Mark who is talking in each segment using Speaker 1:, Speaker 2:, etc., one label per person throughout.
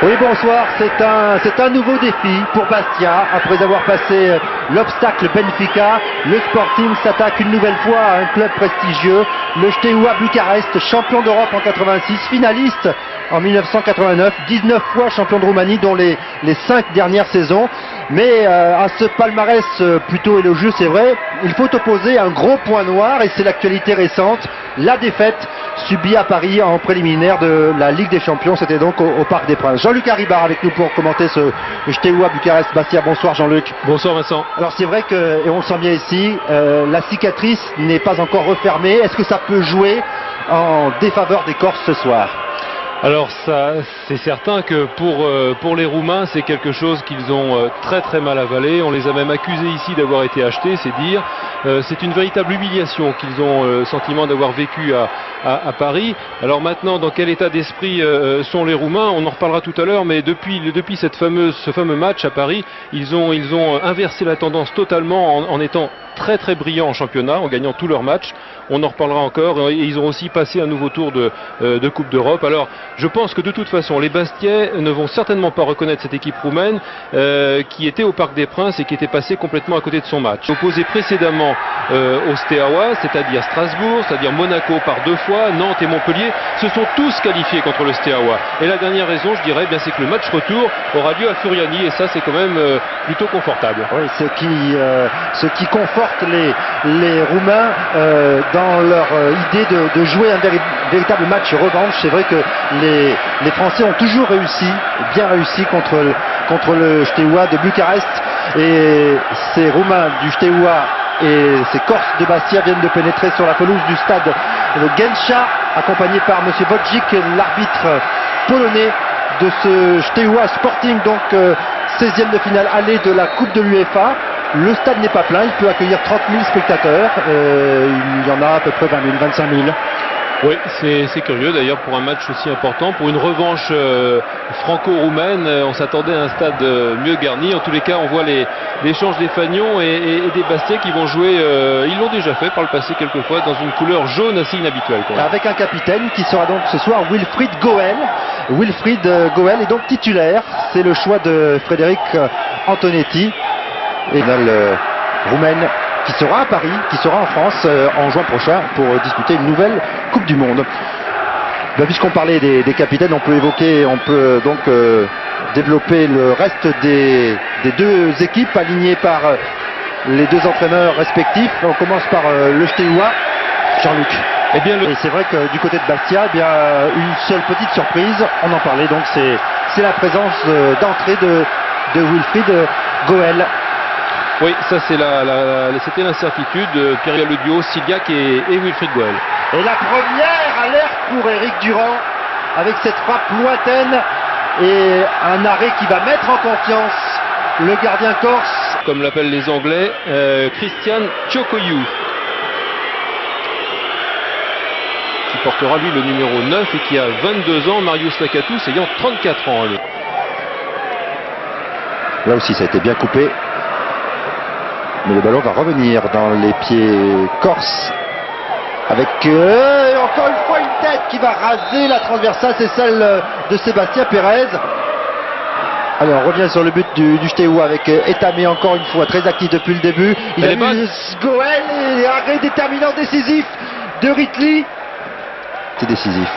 Speaker 1: Oui, bonsoir. C'est un nouveau défi pour Bastia. Après avoir passé l'obstacle Benfica, le Sporting s'attaque une nouvelle fois à un club prestigieux, le Steaua Bucarest, champion d'Europe en 86, finaliste en 1989, 19 fois champion de Roumanie, dont les 5 dernières saisons. Mais à ce palmarès plutôt élogieux, c'est vrai, il faut opposer un gros point noir, et c'est l'actualité récente, la défaite subie à Paris en préliminaire de la Ligue des Champions. C'était donc au Parc des Princes. Jean-Luc Haribar avec nous pour commenter ce Steaua Bucarest-Bastia. Bonsoir Jean-Luc.
Speaker 2: Bonsoir Vincent.
Speaker 1: Alors c'est vrai que, et on le sent bien ici, la cicatrice n'est pas encore refermée. Est-ce que ça peut jouer en défaveur des Corses ce soir ?
Speaker 2: Alors ça, c'est certain que pour les Roumains, c'est quelque chose qu'ils ont très mal avalé. On les a même accusés ici d'avoir été achetés, c'est dire. C'est une véritable humiliation qu'ils ont le sentiment d'avoir vécu à Paris. Alors maintenant, dans quel état d'esprit sont les Roumains ? On en reparlera tout à l'heure, mais depuis ce fameux match à Paris, ils ont inversé la tendance totalement en étant très brillants en championnat, en gagnant tous leurs matchs. On en reparlera encore, et ils ont aussi passé un nouveau tour de Coupe d'Europe. Alors je pense que de toute façon les Bastiais ne vont certainement pas reconnaître cette équipe roumaine qui était au Parc des Princes et qui était passée complètement à côté de son match. Opposé précédemment au Steaua, c'est-à-dire Strasbourg, c'est-à-dire Monaco par 2 fois, Nantes et Montpellier, se sont tous qualifiés contre le Steaua. Et la dernière raison, je dirais, c'est que le match retour aura lieu à Furiani, et ça c'est quand même plutôt confortable.
Speaker 1: Oui, ce qui conforte les Roumains dans leur idée de jouer un véritable match revanche. C'est vrai que les Français ont toujours bien réussi contre le Steaua de Bucarest, et ces Roumains du Steaua et ces Corses de Bastia viennent de pénétrer sur la pelouse du stade Gensha, accompagnés par M. Wojcik, l'arbitre polonais de ce Steaua Sporting, donc 16e de finale aller de la Coupe de l'UEFA. Le stade n'est pas plein, il peut accueillir 30 000 spectateurs, il y en a à peu près 20 000, 25 000.
Speaker 2: Oui, c'est curieux d'ailleurs pour un match aussi important, pour une revanche franco-roumaine. On s'attendait à un stade mieux garni. En tous les cas, on voit l'échange des Fagnons et des Bastiais qui vont jouer, ils l'ont déjà fait par le passé quelquefois, dans une couleur jaune assez inhabituelle.
Speaker 1: Avec un capitaine qui sera donc ce soir Wilfried Goel. Wilfried Goel est donc titulaire, c'est le choix de Frédéric Antonetti. Et roumaine qui sera à Paris, qui sera en France en juin prochain pour disputer une nouvelle Coupe du Monde. Puisqu'on parlait des capitaines, on peut donc développer le reste des 2 équipes alignées par les 2 entraîneurs respectifs. On commence par le Steaua, Jean-Luc. Et c'est vrai que du côté de Bastia, une seule petite surprise, on en parlait, donc c'est la présence d'entrée de Wilfried Goel.
Speaker 2: Oui, ça c'était l'incertitude. Pierre Le duo, Siliac et Wilfried Goel.
Speaker 1: Et la première alerte pour Eric Durand avec cette frappe lointaine et un arrêt qui va mettre en confiance le gardien corse.
Speaker 2: Comme l'appellent les Anglais, Christian Chokoyou, qui portera lui le numéro 9 et qui a 22 ans, Marius Lakatos ayant 34 ans. Lui.
Speaker 1: Là aussi ça a été bien coupé. Mais le ballon va revenir dans les pieds corses avec encore une fois une tête qui va raser la transversale, c'est celle de Sébastien Pérez. Alors on revient sur le but du Steaua avec Etamé, encore une fois très actif depuis le début. Il a mis Goel et arrêt déterminant décisif de Ritli. C'est décisif.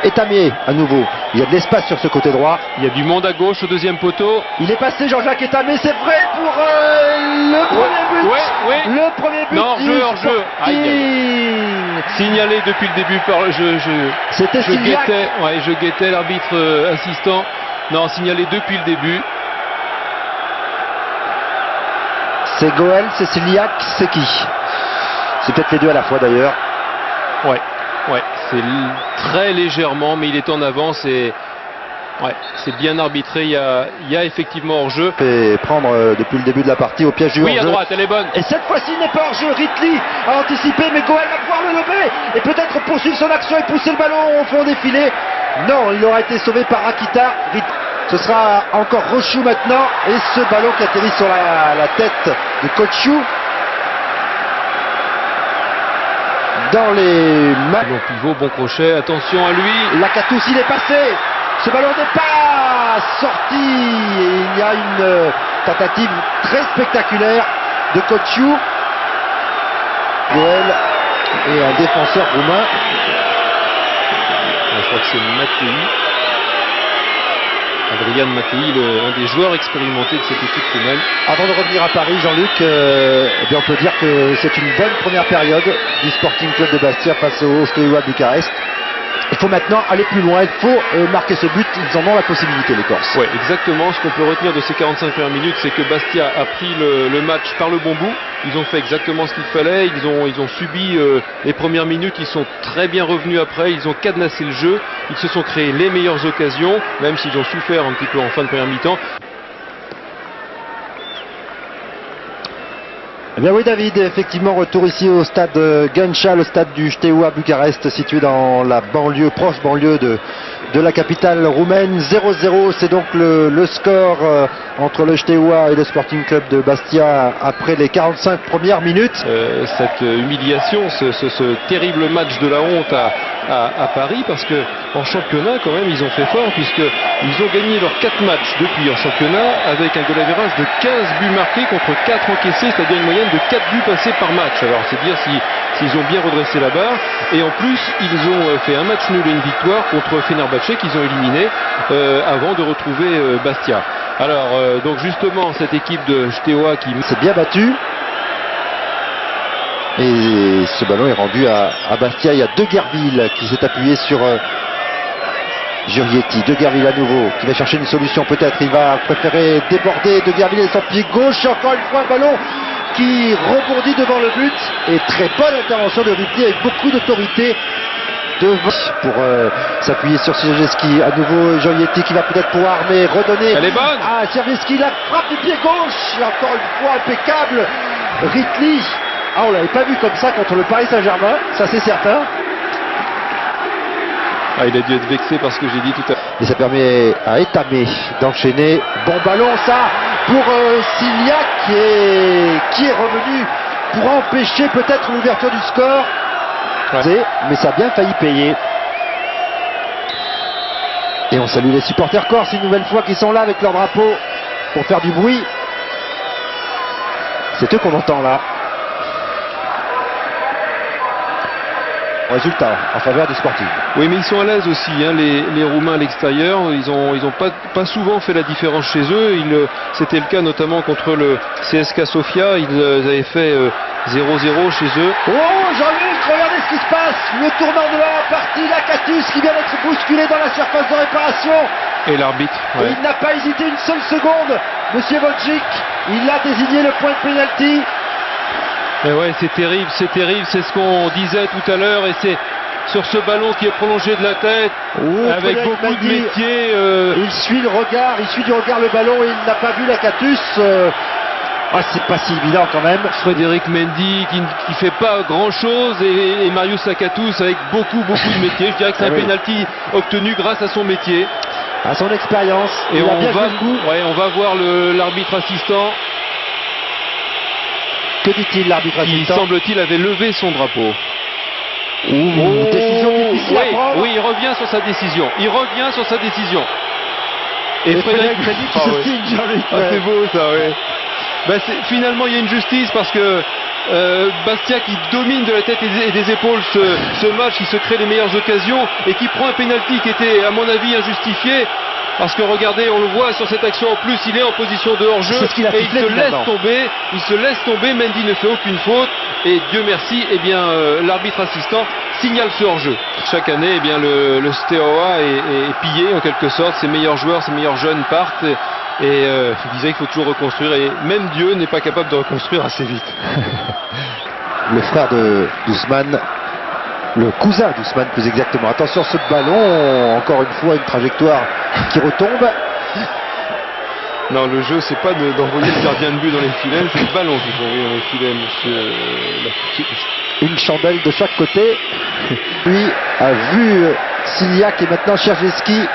Speaker 1: Etamé à nouveau, il y a de l'espace sur ce côté droit.
Speaker 2: Il y a du monde à gauche au 2e poteau.
Speaker 1: Il est passé Jean-Jacques Etamé, c'est vrai pour le premier but.
Speaker 2: Oui.
Speaker 1: Le premier but.
Speaker 2: Non, hors-jeu. Signalé depuis le début par je guettais l'arbitre assistant. Non, signalé depuis le début.
Speaker 1: C'est Goel, c'est Siliac, c'est qui ? C'est peut-être les 2 à la fois d'ailleurs.
Speaker 2: Ouais, c'est très légèrement, mais il est en avance et c'est bien arbitré. Il y a effectivement hors-jeu.
Speaker 1: Et prendre depuis le début de la partie au piège du hors-jeu.
Speaker 2: Oui, à droite, elle est bonne.
Speaker 1: Et cette fois-ci, il n'est pas hors-jeu. Ritli a anticipé, mais Goel va pouvoir le lever et peut-être poursuivre son action et pousser le ballon au fond des filets. Non, il aura été sauvé par Akita. Ce sera encore Rochou maintenant, et ce ballon qui atterrit sur la tête de Kochou. Dans les mains.
Speaker 2: Bon pivot, bon crochet, attention à lui.
Speaker 1: Lakatos, il est passé. Ce ballon n'est pas sorti. Et il y a une tentative très spectaculaire de Kociu. Goel et un défenseur roumain.
Speaker 2: Je crois que c'est Mattei. Adrian Mattei, un des joueurs expérimentés de cette équipe roumaine.
Speaker 1: Avant de revenir à Paris, Jean-Luc, eh bien on peut dire que c'est une bonne première période du Sporting Club de Bastia face au Steaua Bucarest. Il faut maintenant aller plus loin, il faut marquer ce but, ils en ont la possibilité, les Corses.
Speaker 2: Oui, exactement. Ce qu'on peut retenir de ces 45 premières minutes, c'est que Bastia a pris le match par le bon bout. Ils ont fait exactement ce qu'il fallait. Ils ont subi les premières minutes. Ils sont très bien revenus après. Ils ont cadenassé le jeu. Ils se sont créés les meilleures occasions, même s'ils ont souffert un petit peu en fin de première mi-temps.
Speaker 1: Eh bien oui David, effectivement retour ici au stade Guncea, le stade du Steaua Bucarest, situé dans la banlieue, proche banlieue de la capitale roumaine. 0-0, c'est donc le score entre le Steaua et le Sporting Club de Bastia après les 45 premières minutes.
Speaker 2: Cette humiliation, ce terrible match de la honte à Paris, parce que en championnat quand même ils ont fait fort, puisqu'ils ont gagné leurs 4 matchs depuis en championnat avec un goal average de 15 buts marqués contre 4 encaissés, c'est-à-dire une moyenne de 4 buts passés par match. Alors c'est dire s'ils ont bien redressé la barre. Et en plus ils ont fait un match nul et une victoire contre Fenerbahçe qu'ils ont éliminé avant de retrouver Bastia. Alors donc justement cette équipe de Steaua qui
Speaker 1: s'est bien battue. Et ce ballon est rendu à Bastia. Il y a De Gerville qui s'est appuyé sur Jurietti. De Gerville à nouveau qui va chercher une solution peut-être. Il va préférer déborder. De Gerville est son pied gauche. Encore une fois un ballon qui rebondit devant le but. Et très bonne intervention de Ritli avec beaucoup d'autorité pour s'appuyer sur Siergievski. À nouveau Jurietti qui va peut-être pouvoir redonner.
Speaker 2: Elle est bonne.
Speaker 1: Ah, Siergievski, la frappe du pied gauche. Et encore une fois impeccable. Ritli. Ah, on l'avait pas vu comme ça contre le Paris Saint-Germain, ça c'est certain.
Speaker 2: Ah, il a dû être vexé par ce que j'ai dit tout à l'heure.
Speaker 1: Et ça permet à Etamé d'enchaîner. Bon ballon ça pour Siliac qui est revenu pour empêcher peut-être l'ouverture du score. Ouais. Mais ça a bien failli payer. Et on salue les supporters corses une nouvelle fois qui sont là avec leur drapeau pour faire du bruit. C'est eux qu'on entend là. Résultat en faveur du Sporting.
Speaker 2: Oui, mais ils sont à l'aise aussi, hein, les Roumains à l'extérieur. Ils ont pas souvent fait la différence chez eux. C'était le cas notamment contre le CSKA Sofia. Ils avaient fait 0-0 chez eux.
Speaker 1: Oh, Jean-Luc, regardez ce qui se passe. Le tournant de la partie, Lakatus qui vient d'être bousculé dans la surface de réparation.
Speaker 2: Et l'arbitre. Ouais.
Speaker 1: Il n'a pas hésité une seule seconde. Monsieur Wojcik, il a désigné le point de pénalty.
Speaker 2: Et ouais, c'est terrible, c'est ce qu'on disait tout à l'heure, et c'est sur ce ballon qui est prolongé de la tête, avec beaucoup de métier.
Speaker 1: Il suit du regard le ballon et il n'a pas vu Lakatus. C'est pas si évident quand même.
Speaker 2: Frédéric Mendy qui fait pas grand chose et Marius Lakatus avec beaucoup de métier. Je dirais que c'est un pénalty obtenu grâce à son métier.
Speaker 1: À son expérience.
Speaker 2: Et on va voir l'arbitre assistant.
Speaker 1: Que dit-il l'arbitre assistant?
Speaker 2: Qui semble-t-il avait levé son drapeau.
Speaker 1: Décision difficile à prendre.
Speaker 2: Oui, il revient sur sa décision. Et Frédéric
Speaker 1: Mendy qui se signe, Jean-Luc.
Speaker 2: C'est beau ça, oui. Finalement, il y a une justice parce que Bastia qui domine de la tête et des épaules ce match, qui se crée les meilleures occasions et qui prend un pénalty qui était, à mon avis, injustifié. Parce que regardez, on le voit sur cette action en plus, il est en position de hors-jeu et il se laisse tomber, Mendy ne fait aucune faute et Dieu merci, l'arbitre assistant signale ce hors-jeu. Chaque année, le Steaua est pillé en quelque sorte, ses meilleurs joueurs, ses meilleurs jeunes partent et il disait qu'il faut toujours reconstruire et même Dieu n'est pas capable de reconstruire assez vite.
Speaker 1: Le frère de Dousmane, le cousin d'Ousmane plus exactement. Attention ce ballon, encore une fois une trajectoire qui retombe.
Speaker 2: Non, le jeu c'est pas d'envoyer le gardien de but dans les filets, c'est le ballon qu'il faut envoyer dans les filets, monsieur.
Speaker 1: Une chandelle de chaque côté. Lui a vu Siliac et maintenant Siergievski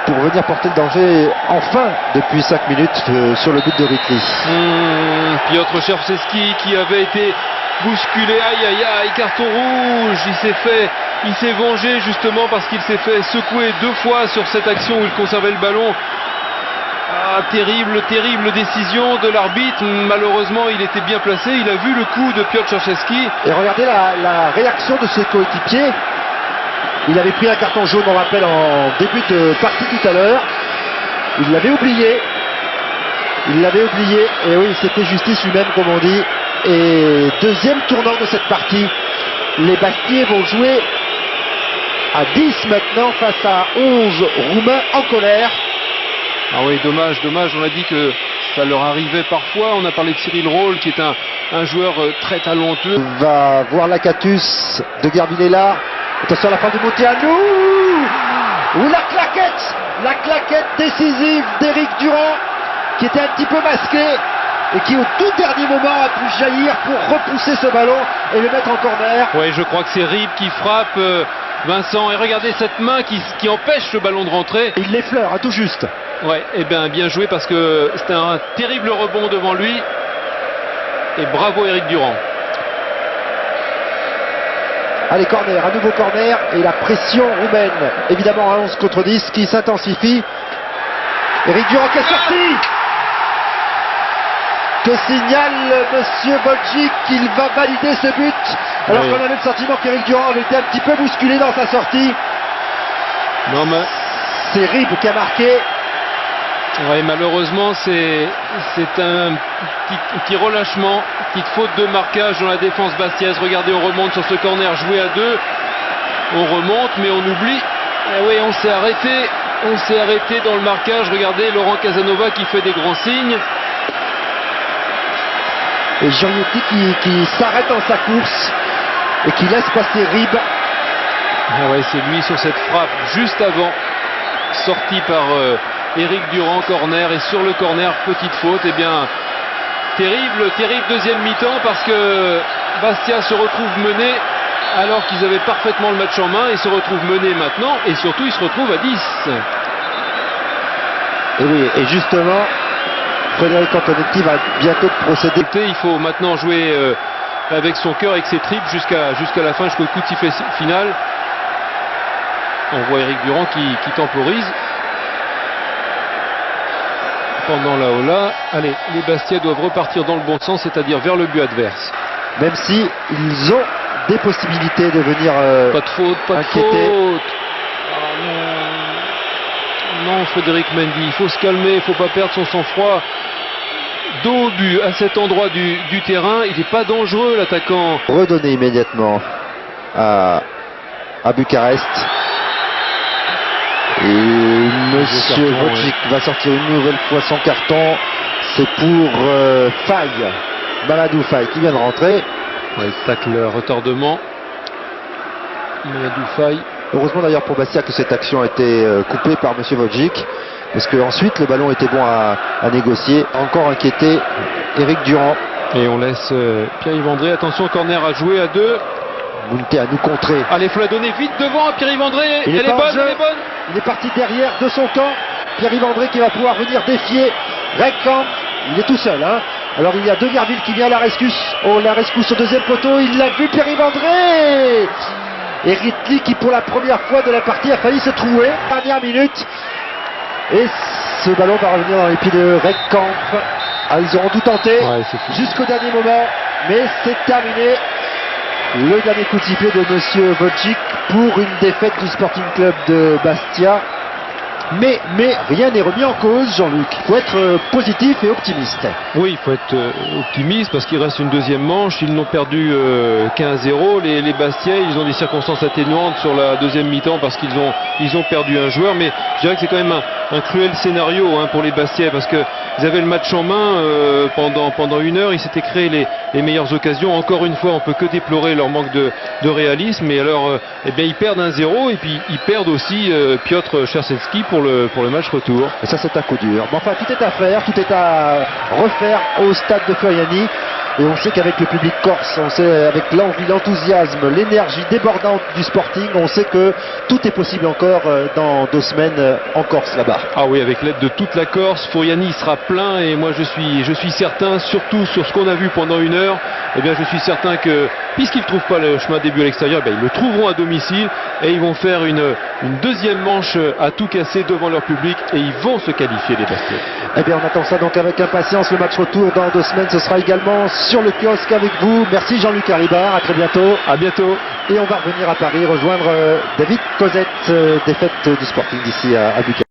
Speaker 1: pour venir porter le danger enfin depuis 5 minutes sur le but de Ritli.
Speaker 2: Piotr Siergievski qui avait été bousculé, aïe, carton rouge, il s'est fait Il s'est vengé justement parce qu'il s'est fait secouer 2 fois sur cette action où il conservait le ballon. Ah, terrible décision de l'arbitre. Malheureusement, il était bien placé. Il a vu le coup de Piotr Czercheski.
Speaker 1: Et regardez la réaction de ses coéquipiers. Il avait pris un carton jaune, on rappelle, en début de partie tout à l'heure. Il l'avait oublié. Et oui, c'était justice humaine, comme on dit. Et deuxième tournant de cette partie. Les Bastiais vont jouer à 10 maintenant face à 11 Roumains en colère.
Speaker 2: Ah oui, dommage. On a dit que ça leur arrivait parfois. On a parlé de Cyril Roll, qui est un joueur très talentueux.
Speaker 1: On va voir l'Acatus de Garbilela. Attention à la fin du Montianou. Ou la claquette décisive d'Éric Durand, qui était un petit peu masqué et qui au tout dernier moment a pu jaillir pour repousser ce ballon et le mettre en corner.
Speaker 2: Oui, je crois que c'est Rib qui frappe, Vincent, et regardez cette main qui empêche le ballon de rentrer.
Speaker 1: Il l'effleure, tout juste.
Speaker 2: Ouais, et bien joué, parce que c'était un terrible rebond devant lui. Et bravo Éric Durand.
Speaker 1: Allez, corner, un nouveau corner, et la pression roumaine, évidemment à 11 contre 10, qui s'intensifie. Éric Durand qui est sorti. Que signale Monsieur Wojcik qu'il va valider ce but, alors qu'on avait le sentiment qu'Éric Durand avait été un petit peu bousculé dans sa sortie.
Speaker 2: Non, mais
Speaker 1: c'est Rib qui a marqué.
Speaker 2: Oui, malheureusement, c'est un petit relâchement, petite faute de marquage dans la défense bastiaise. Regardez, on remonte sur ce corner joué à 2. On remonte, mais on oublie. Et oui, on s'est arrêté dans le marquage. Regardez, Laurent Casanova qui fait des grands signes.
Speaker 1: Et Giorgietti qui s'arrête dans sa course et qui laisse passer Rib.
Speaker 2: Ah ouais, c'est lui sur cette frappe juste avant, sorti par Éric Durand, corner, et sur le corner, petite faute. Et bien, terrible deuxième mi-temps, parce que Bastia se retrouve mené alors qu'ils avaient parfaitement le match en main, et se retrouve mené maintenant, et surtout ils se retrouvent à 10.
Speaker 1: Et oui, et justement, Frédéric Antonetti va bientôt procéder.
Speaker 2: Il faut maintenant jouer avec son cœur, avec ses tripes, jusqu'à la fin, jusqu'au coup de sifflet final. On voit Éric Durand qui temporise pendant la Ola. Allez, les Bastiais doivent repartir dans le bon sens, c'est-à-dire vers le but adverse.
Speaker 1: Même si ils ont des possibilités de venir
Speaker 2: pas de faute, pas
Speaker 1: inquiéter.
Speaker 2: De faute. Non, Frédéric Mendy, il faut se calmer, il ne faut pas perdre son sang-froid. Dos au but, à cet endroit du terrain, il n'est pas dangereux, l'attaquant.
Speaker 1: Redonné immédiatement à Bucarest. Et Monsieur Wojcik va sortir une nouvelle fois son carton. C'est pour Faye, Mamadou Faye, qui vient de rentrer.
Speaker 2: Ouais, tacle retardement. Mamadou Faye.
Speaker 1: Heureusement d'ailleurs pour Bastia que cette action a été coupée par Monsieur Wojcik, parce qu'ensuite le ballon était bon à négocier. Encore inquiété Éric Durand.
Speaker 2: Et on laisse Pierre-Yves André. Attention, corner à jouer à 2.
Speaker 1: Mounté à nous contrer.
Speaker 2: Allez, il faut la donner vite devant à Pierre-Yves André. Elle est bonne.
Speaker 1: Il est parti derrière de son camp. Pierre-Yves André qui va pouvoir venir défier Rekkamp. Il est tout seul, hein. Alors il y a De Virville qui vient à la rescousse. Oh, la rescousse au deuxième poteau. Il l'a vu, Pierre-Yves André. Et Ritli qui pour la première fois de la partie a failli se trouver. Dernière minute. Et ce ballon va revenir dans les pieds de Rekkamp. Ah, ils auront tout tenté jusqu'au dernier moment. Mais c'est terminé. Le dernier coup de sifflet de Monsieur Wojcik pour une défaite du Sporting Club de Bastia. Mais rien n'est remis en cause, Jean-Luc. Il faut être positif et optimiste.
Speaker 2: Oui, il faut être optimiste, parce qu'il reste une deuxième manche. Ils n'ont perdu qu'un 0. Les Bastiais, ils ont des circonstances atténuantes sur la deuxième mi-temps, parce qu'ils ont perdu un joueur. Mais je dirais que c'est quand même un cruel scénario pour les Bastiais, parce qu'ils avaient le match en main pendant une heure. Ils s'étaient créés les meilleures occasions. Encore une fois, on peut que déplorer leur manque de réalisme. Et alors, ils perdent un 0, et puis ils perdent aussi Piotr Czercheski pour le match retour.
Speaker 1: Et ça, c'est un coup dur. Mais enfin, tout est à faire, tout est à refaire au stade de Furiani. Et on sait qu'avec le public corse, on sait avec l'envie, l'enthousiasme, l'énergie débordante du Sporting, on sait que tout est possible encore dans 2 semaines en Corse là-bas.
Speaker 2: Ah oui, avec l'aide de toute la Corse, Furiani sera plein, et moi je suis certain, surtout sur ce qu'on a vu pendant une heure, je suis certain que puisqu'ils ne trouvent pas le chemin de début à l'extérieur, ils le trouveront à domicile et ils vont faire une deuxième manche à tout casser devant leur public et ils vont se qualifier des Bastions.
Speaker 1: Eh bien, on attend ça donc avec impatience. Le match retour dans 2 semaines, ce sera également sur le kiosque avec vous. Merci Jean-Luc Haribard, à très bientôt.
Speaker 2: À bientôt.
Speaker 1: Et on va revenir à Paris rejoindre David Cosette, défaite du Sporting d'ici à Bucarest.